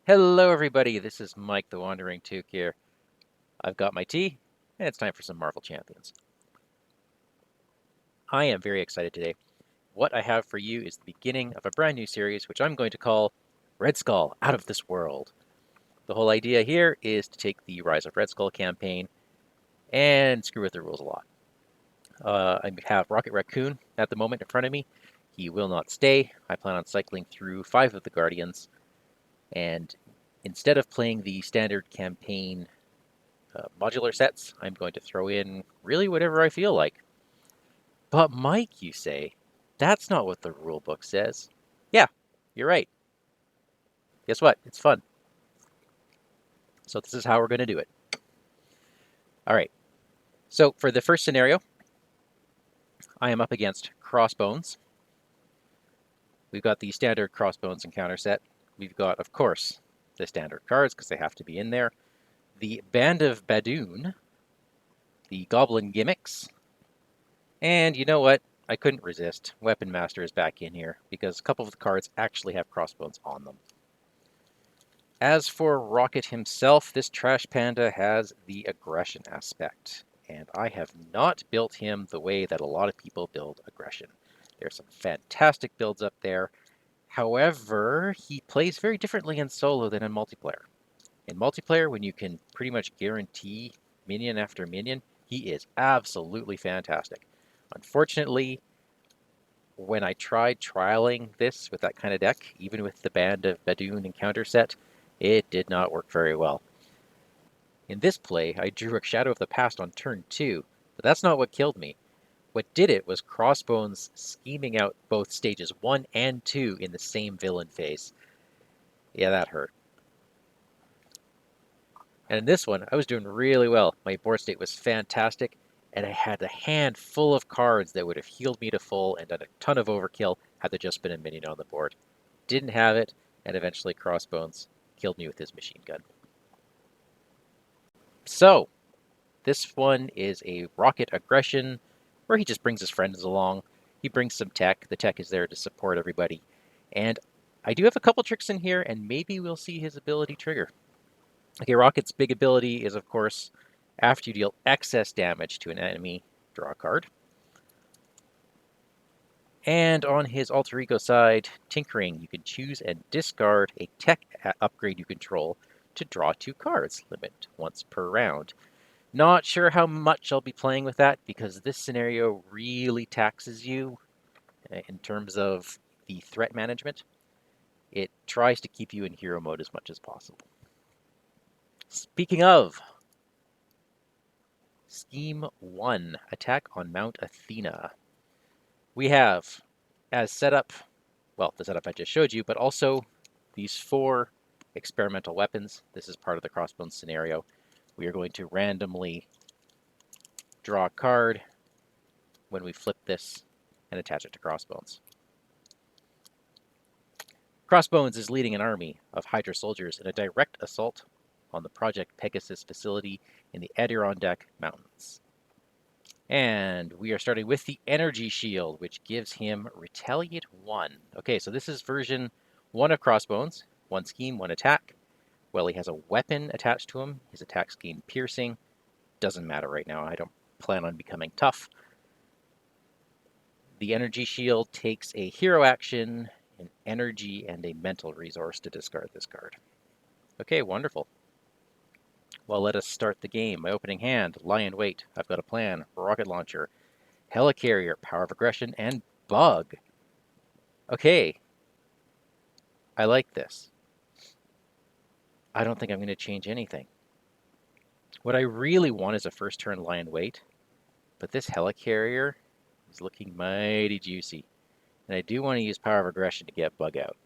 Hello everybody, this is Mike the WanderingTook here. I've got my tea, and it's time for some Marvel Champions. I am very excited today. What I have for you is the beginning of a brand new series, which I'm going to call Red Skull Out of This World. The whole idea here is to take the Rise of Red Skull campaign and screw with the rules a lot. I have Rocket Raccoon at the moment in front of me. He will not stay. I plan on cycling through 5 of the Guardians, and instead of playing the standard campaign modular sets, I'm going to throw in really whatever I feel like. But Mike, you say, that's not what the rule book says. Yeah, you're right. Guess what? It's fun. So this is how we're going to do it. All right. So for the first scenario, I am up against Crossbones. We've got the standard Crossbones encounter set. We've got, of course, the standard cards because they have to be in there. The Band of Badoon, the Goblin Gimmicks, and you know what? I couldn't resist. Weapon Master is back in here because a couple of the cards actually have Crossbones on them. As for Rocket himself, this Trash Panda has the aggression aspect, and I have not built him the way that a lot of people build aggression. There's some fantastic builds up there. However, he plays very differently in solo than in multiplayer. In multiplayer, when you can pretty much guarantee minion after minion, he is absolutely fantastic. Unfortunately, when I tried trialing this with that kind of deck, even with the Band of Badoon encounter set, it did not work very well. In this play, I drew a Shadow of the Past on turn 2, but that's not what killed me. What did it was Crossbones scheming out both stages 1 and 2 in the same villain phase. Yeah, that hurt. And in this one, I was doing really well. My board state was fantastic, and I had a hand full of cards that would have healed me to full and done a ton of overkill had there just been a minion on the board. Didn't have it, and eventually Crossbones killed me with his machine gun. So, this one is a Rocket Aggression, where he just brings his friends along. He brings some tech. The tech is there to support everybody. And I do have a couple tricks in here, and maybe we'll see his ability trigger. Okay, Rocket's big ability is, of course, after you deal excess damage to an enemy, draw a card. And on his alter ego side, Tinkering, you can choose and discard a tech upgrade you control to draw 2 cards, limit once per round. Not sure how much I'll be playing with that because this scenario really taxes you in terms of the threat management. It tries to keep you in hero mode as much as possible. Speaking of, Scheme 1, Attack on Mount Athena. We have, as setup, well, the setup I just showed you, but also these 4 experimental weapons. This is part of the Crossbones scenario. We are going to randomly draw a card when we flip this and attach it to Crossbones. Crossbones is leading an army of Hydra soldiers in a direct assault on the Project Pegasus facility in the Adirondack Mountains. And we are starting with the Energy Shield, which gives him Retaliate 1. Okay, so this is version 1 of Crossbones. 1 scheme, 1 attack. Well, he has a weapon attached to him. His attacks gain piercing. Doesn't matter right now. I don't plan on becoming tough. The Energy Shield takes a hero action, an energy, and a mental resource to discard this card. Okay, wonderful. Well, let us start the game. My opening hand, Lie in Wait. I've got a plan. Rocket Launcher, Helicarrier, Power of Aggression, and Bug. Okay. I like this. I don't think I'm going to change anything. What I really want is a first turn Lie in Wait, but this Helicarrier is looking mighty juicy. And I do want to use Power of Aggression to get Bug out,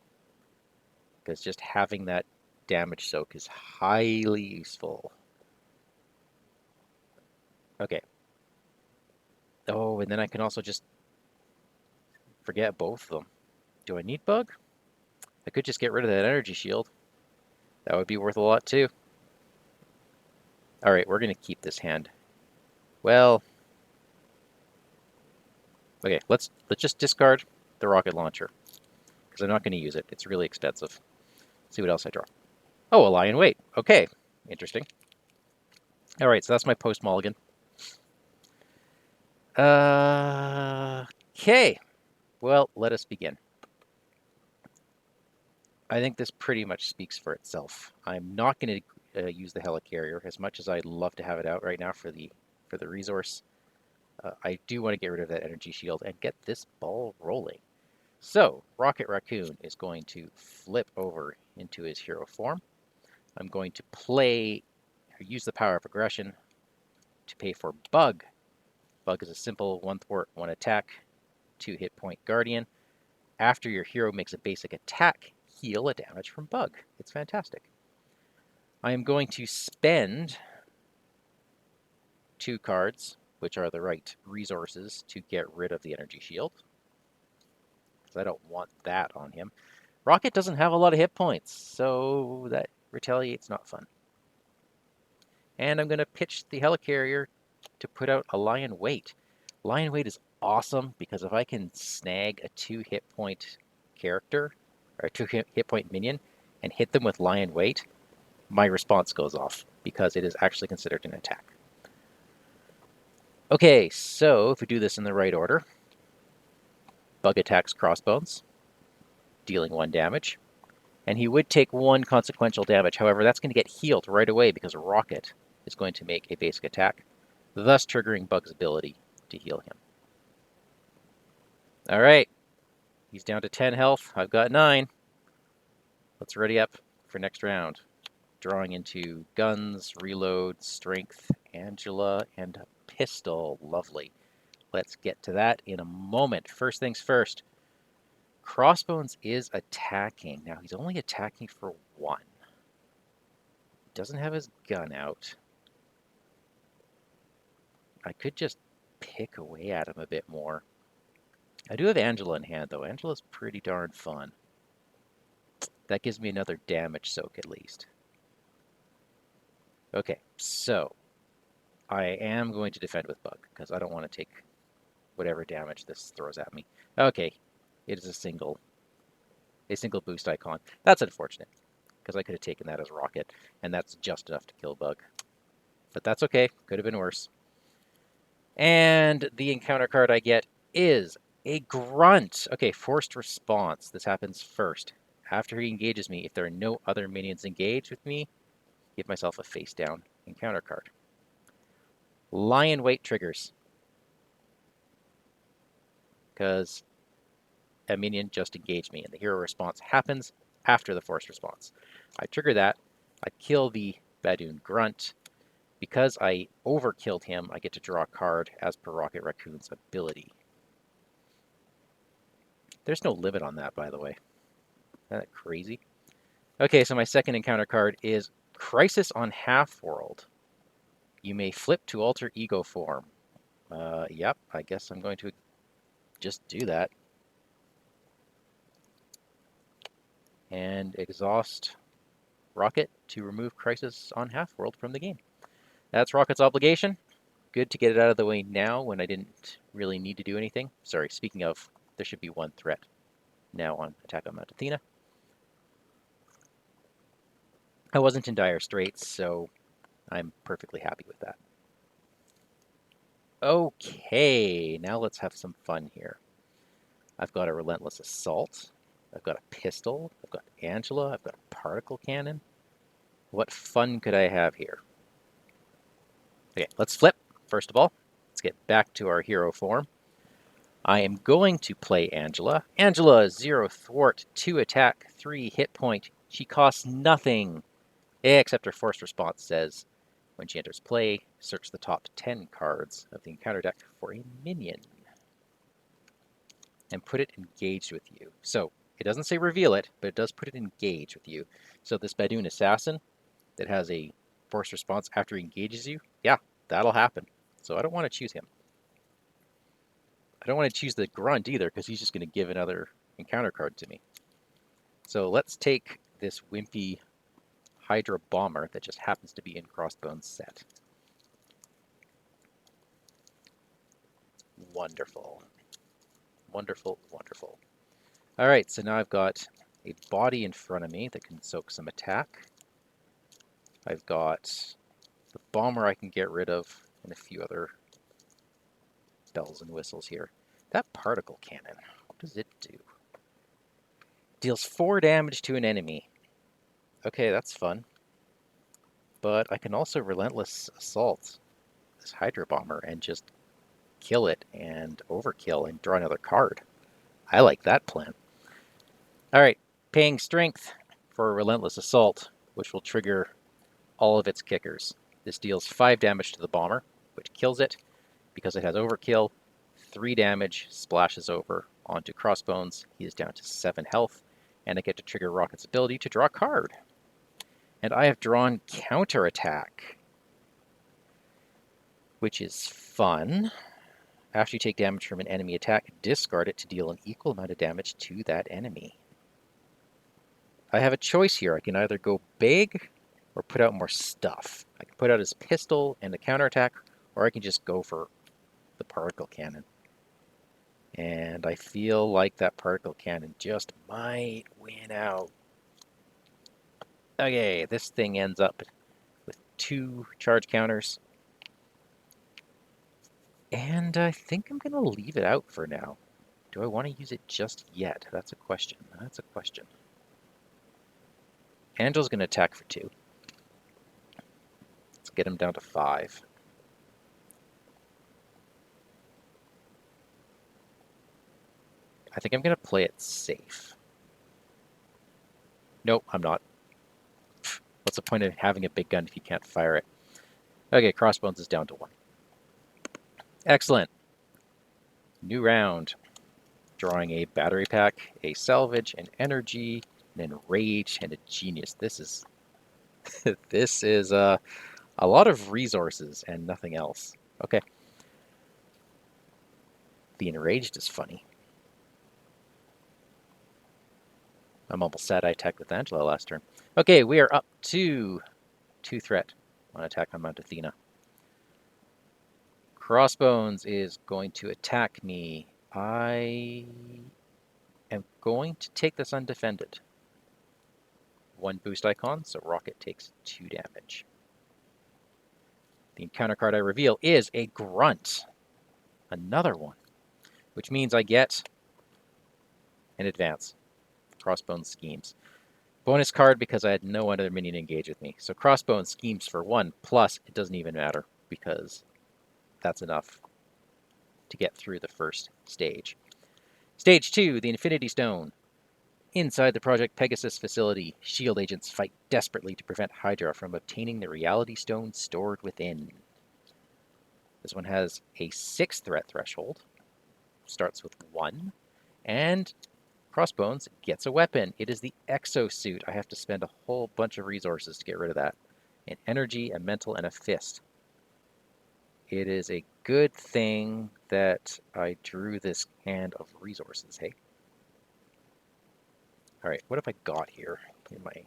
because just having that damage soak is highly useful. Okay. Oh, and then I can also just forget both of them. Do I need Bug? I could just get rid of that Energy Shield. That would be worth a lot too. Alright, we're going to keep this hand. Well, okay, let's just discard the Rocket Launcher, because I'm not going to use it. It's really expensive. Let's see what else I draw. Oh, a lie in wait. Okay, interesting. All right, so that's my post mulligan. Okay, well, let us begin. I think this pretty much speaks for itself. I'm not going to use the helicarrier as much as I'd love to have it out right now for the resource. I do want to get rid of that energy shield and get this ball rolling. So, Rocket Raccoon is going to flip over into his hero form. I'm going to use the power of aggression to pay for Bug. Bug is a simple 1 thwart, 1 attack, 2 hit point guardian. After your hero makes a basic attack, heal a damage from Bug. It's fantastic. I am going to spend 2 cards, which are the right resources, to get rid of the energy shield, because I don't want that on him. Rocket doesn't have a lot of hit points, so that retaliate's not fun. And I'm going to pitch the helicarrier to put out a Lion Weight. Lion Weight is awesome because if I can snag a 2 hit point character, or a 2 hit point minion, and hit them with Lion Weight, my response goes off because it is actually considered an attack. Okay, so if we do this in the right order, Bug attacks Crossbones, dealing 1 damage. And he would take 1 consequential damage. However, that's going to get healed right away because Rocket is going to make a basic attack, thus triggering Bug's ability to heal him. All right, he's down to 10 health. I've got 9. Let's ready up for next round. Drawing into guns, reload, strength, Angela, and a pistol. Lovely. Let's get to that in a moment. First things first. Crossbones is attacking. Now, he's only attacking for 1. Doesn't have his gun out. I could just pick away at him a bit more. I do have Angela in hand, though. Angela's pretty darn fun. That gives me another damage soak at least. Okay, so I am going to defend with Bug because I don't want to take whatever damage this throws at me. Okay, it is a single boost icon. That's unfortunate because I could have taken that as Rocket, and that's just enough to kill Bug. But that's okay. Could have been worse. And the encounter card I get is a Grunt. Okay, forced response. This happens first. After he engages me, if there are no other minions engaged with me, give myself a face down encounter card. Lion Weight triggers. Because a minion just engaged me, and the hero response happens after the forced response. I trigger that. I kill the Badoon Grunt. Because I overkilled him, I get to draw a card as per Rocket Raccoon's ability. There's no limit on that, by the way. Isn't that crazy? Okay, so my second encounter card is Crisis on Half-World. You may flip to alter ego form. Yep, I guess I'm going to just do that. And exhaust Rocket to remove Crisis on Half-World from the game. That's Rocket's obligation. Good to get it out of the way now when I didn't really need to do anything. Sorry, speaking of, there should be 1 threat now on Attack on Mount Athena. I wasn't in dire straits, so I'm perfectly happy with that. Okay, now let's have some fun here. I've got a Relentless Assault. I've got a pistol. I've got Angela. I've got a particle cannon. What fun could I have here? Okay, let's flip, first of all. Let's get back to our hero form. I am going to play Angela. Angela, 0 thwart, 2 attack, 3 hit point. She costs nothing, except her forced response says, when she enters play, search the top 10 cards of the encounter deck for a minion and put it engaged with you. So it doesn't say reveal it, but it does put it engaged with you. So this Badoon Assassin that has a forced response after he engages you, yeah, that'll happen. So I don't want to choose him. I don't want to choose the Grunt either because he's just going to give another encounter card to me. So let's take this wimpy Hydra Bomber that just happens to be in Crossbones set. Wonderful. Wonderful, wonderful. All right, so now I've got a body in front of me that can soak some attack. I've got the bomber I can get rid of, and a few other bells and whistles here. That particle cannon, what does it do? Deals 4 damage to an enemy. Okay, that's fun. But I can also relentless assault this Hydra Bomber and just kill it and overkill and draw another card. I like that plan. Alright, paying strength for a relentless assault, which will trigger all of its kickers. This deals 5 damage to the bomber, which kills it. Because it has overkill, 3 damage splashes over onto Crossbones. He is down to 7 health, and I get to trigger Rocket's ability to draw a card. And I have drawn Counterattack, which is fun. After you take damage from an enemy attack, discard it to deal an equal amount of damage to that enemy. I have a choice here. I can either go big or put out more stuff. I can put out his pistol and a counterattack, or I can just go for the particle cannon. And I feel like that particle cannon just might win out. Okay, this thing ends up with 2 charge counters. And I think I'm going to leave it out for now. Do I want to use it just yet? That's a question. That's a question. Angel's going to attack for 2. Let's get him down to 5. I think I'm going to play it safe. Nope, I'm not. What's the point of having a big gun if you can't fire it? Okay, Crossbones is down to 1. Excellent. New round. Drawing a battery pack, a salvage, an energy, an enrage, and a genius. This is this is a lot of resources and nothing else. Okay. The enraged is funny. I'm almost sad I attacked with Angela last turn. Okay, we are up to 2 threat on attack on Mount Athena. Crossbones is going to attack me. I am going to take this undefended. 1 boost icon, so Rocket takes 2 damage. The encounter card I reveal is a Grunt. Another one. Which means I get an advance. Crossbones schemes. Bonus card because I had no other minion engage with me. So Crossbones schemes for 1, plus it doesn't even matter because that's enough to get through the first stage. Stage 2, the Infinity Stone. Inside the Project Pegasus facility, S.H.I.E.L.D. agents fight desperately to prevent Hydra from obtaining the Reality Stone stored within. This one has a 6 threat threshold. Starts with 1. And Crossbones gets a weapon. It is the exosuit. I have to spend a whole bunch of resources to get rid of that. An energy, a mental, and a fist. It is a good thing that I drew this hand of resources, hey? Alright, what have I got here in my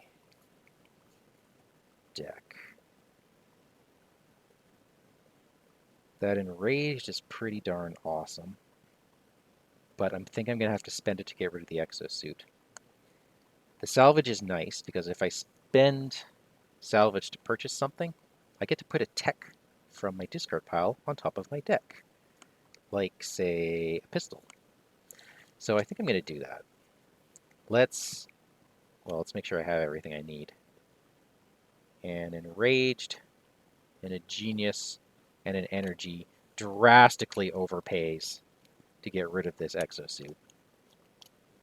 deck? That Enraged is pretty darn awesome. But I think I'm going to have to spend it to get rid of the exosuit. The salvage is nice, because if I spend salvage to purchase something, I get to put a tech from my discard pile on top of my deck. Like, say, a pistol. So I think I'm going to do that. Let's make sure I have everything I need. An Enraged, and a Genius, and an Energy drastically overpays to get rid of this exosuit.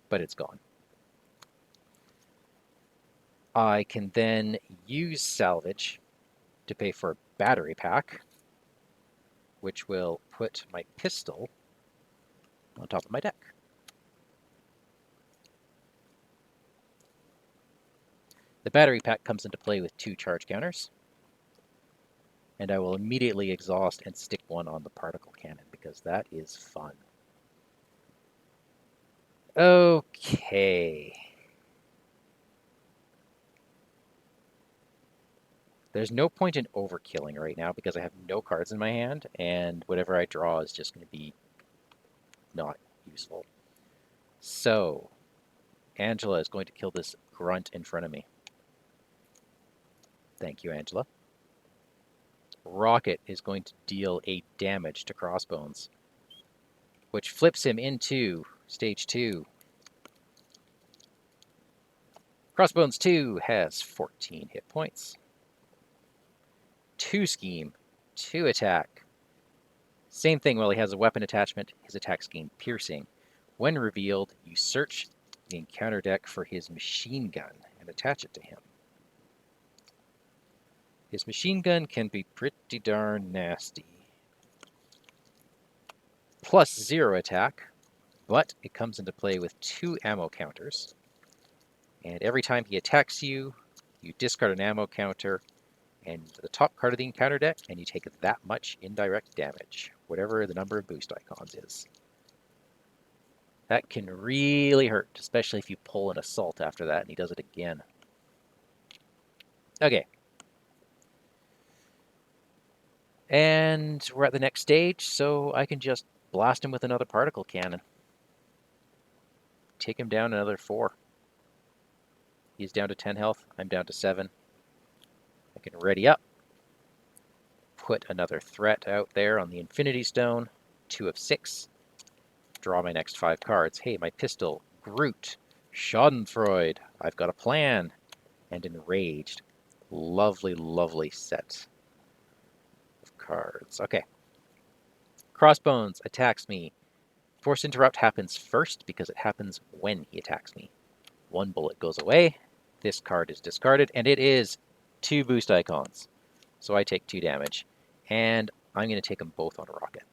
But it's gone. I can then use salvage to pay for a battery pack, which will put my pistol on top of my deck. The battery pack comes into play with 2 charge counters, and I will immediately exhaust and stick 1 on the particle cannon, because that is fun. Okay. There's no point in overkilling right now because I have no cards in my hand, and whatever I draw is just going to be not useful. So, Angela is going to kill this grunt in front of me. Thank you, Angela. Rocket is going to deal a damage to Crossbones, which flips him into stage 2. Crossbones 2 has 14 hit points. 2 scheme, 2 attack. Same thing while he has a weapon attachment, his attacks gain piercing. When revealed, you search the encounter deck for his machine gun and attach it to him. His machine gun can be pretty darn nasty. +0 attack, but it comes into play with 2 ammo counters. And every time he attacks you, you discard an ammo counter and the top card of the encounter deck, and you take that much indirect damage, whatever the number of boost icons is. That can really hurt, especially if you pull an assault after that and he does it again. Okay. And we're at the next stage, so I can just blast him with another particle cannon. Take him down another 4. He's down to 10 health. I'm down to 7. I can ready up. Put another threat out there on the Infinity Stone. 2 of 6. Draw my next 5 cards. Hey, my pistol. Groot. Schadenfreude. I've got a plan. And Enraged. Lovely, lovely set of cards. Okay. Crossbones attacks me. Force Interrupt happens first because it happens when he attacks me. 1 bullet goes away. This card is discarded, and it is 2 boost icons. So I take 2 damage, and I'm going to take them both on a rocket.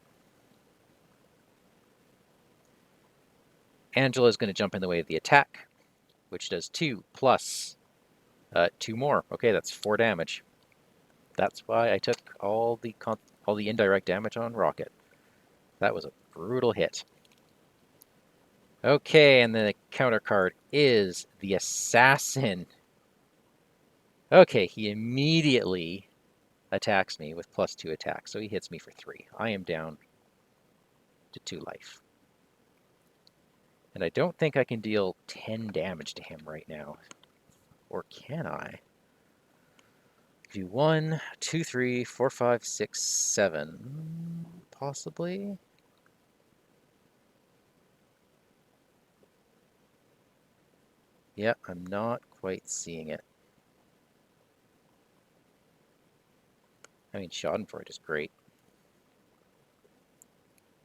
Angela is going to jump in the way of the attack, which does 2 plus 2 more. Okay, that's 4 damage. That's why I took all the indirect damage on rocket. That was a brutal hit. Okay, and the counter card is the Assassin. Okay, he immediately attacks me with +2 attack, so he hits me for 3. I am down to 2 life. And I don't think I can deal 10 damage to him right now. Or can I? Do 1, 2, 3, 4, 5, 6, 7, possibly? Yeah, I'm not quite seeing it. I mean, Schadenfreude is great.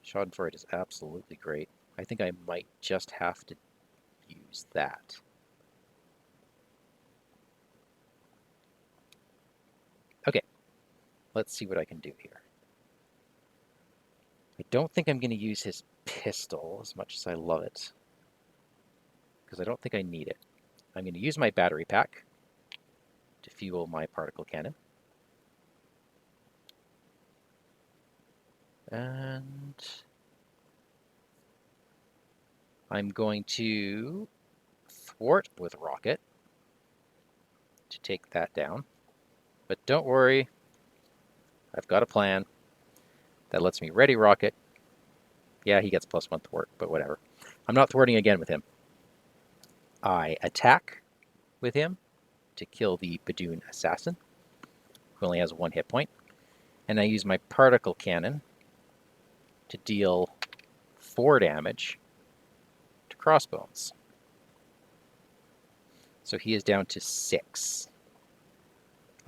Schadenfreude is absolutely great. I think I might just have to use that. Okay, let's see what I can do here. I don't think I'm going to use his pistol as much as I love it, because I don't think I need it. I'm going to use my battery pack to fuel my particle cannon. And I'm going to thwart with rocket to take that down. But don't worry, I've got a plan that lets me ready rocket. Yeah, he gets +1 thwart, but whatever. I'm not thwarting again with him. I attack with him to kill the Badoon assassin, who only has 1 hit point. And I use my particle cannon to deal 4 damage to Crossbones. So he is down to 6.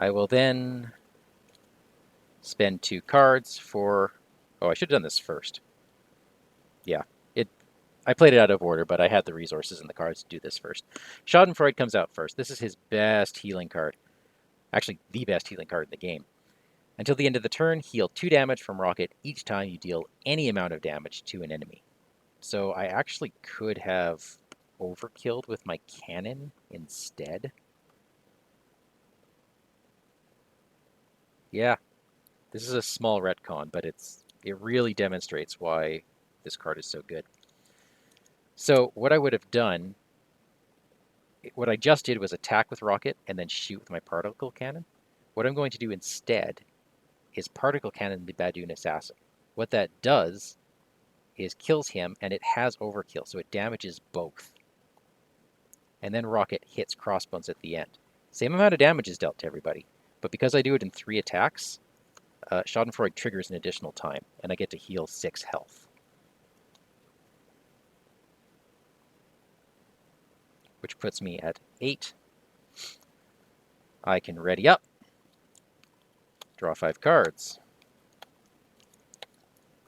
I will then spend 2 cards for... Oh, I should have done this first. Yeah, I played it out of order, but I had the resources and the cards to do this first. Schadenfreude comes out first. This is his best healing card. Actually, the best healing card in the game. Until the end of the turn, heal 2 damage from rocket each time you deal any amount of damage to an enemy. So I actually could have overkilled with my cannon instead. Yeah, this is a small retcon, but it really demonstrates why this card is so good. So what I would have done, what I just did was attack with rocket and then shoot with my particle cannon. What I'm going to do instead is particle cannon the Badoon assassin. What that does is kills him, and it has overkill, so it damages both. And then rocket hits Crossbones at the end. Same amount of damage is dealt to everybody, But because I do it in 3 attacks, Schadenfreude triggers an additional time, and I get to heal 6 health. Which puts me at 8. I can ready up, draw 5 cards.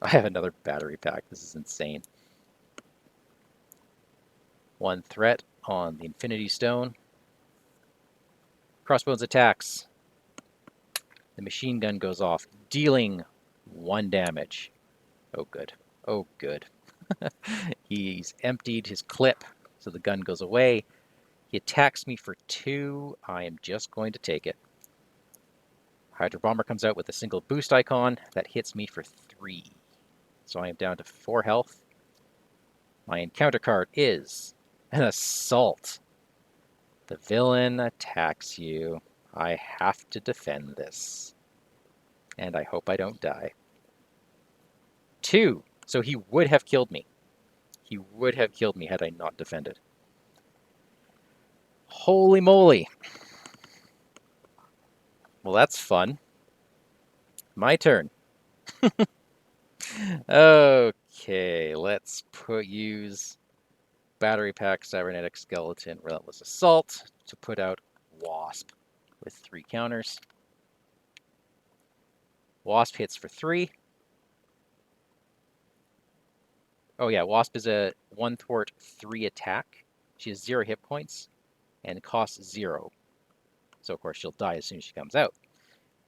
I have another battery pack. This is insane. 1 threat on the Infinity Stone. Crossbones attacks. The machine gun goes off, dealing 1 damage. Oh, good. Oh, good. He's emptied his clip, so the gun goes away. He attacks me for 2. I am just going to take it. Hydro Bomber comes out with a single boost icon. That hits me for 3. So I am down to 4 health. My encounter card is an Assault. The villain attacks you. I have to defend this. And I hope I don't die. 2. So he would have killed me. He would have killed me had I not defended. Holy moly. Well, that's fun. My turn. Okay, let's use Battery Pack, Cybernetic Skeleton, Relentless Assault to put out Wasp with 3 counters. Wasp hits for 3. Oh yeah, Wasp is a 1 thwart 3 attack. She has 0 hit points and costs 0. So of course she'll die as soon as she comes out.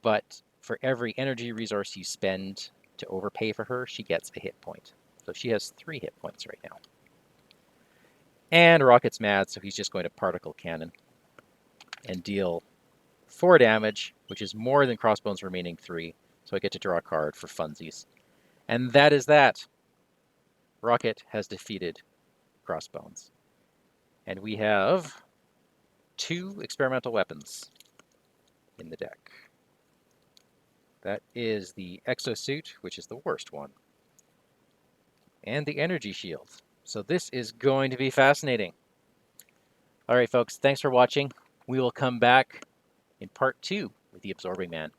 But for every energy resource you spend to overpay for her, she gets a hit point. So she has 3 hit points right now. And Rocket's mad, so he's just going to Particle Cannon and deal 4 damage, which is more than Crossbones' remaining 3. So I get to draw a card for funsies. And that is that. Rocket has defeated Crossbones. And we have 2 experimental weapons in the deck. That is the Exosuit, which is the worst one, and the Energy Shield. So this is going to be fascinating. All right, folks, thanks for watching. We will come back in part 2 with the Absorbing Man.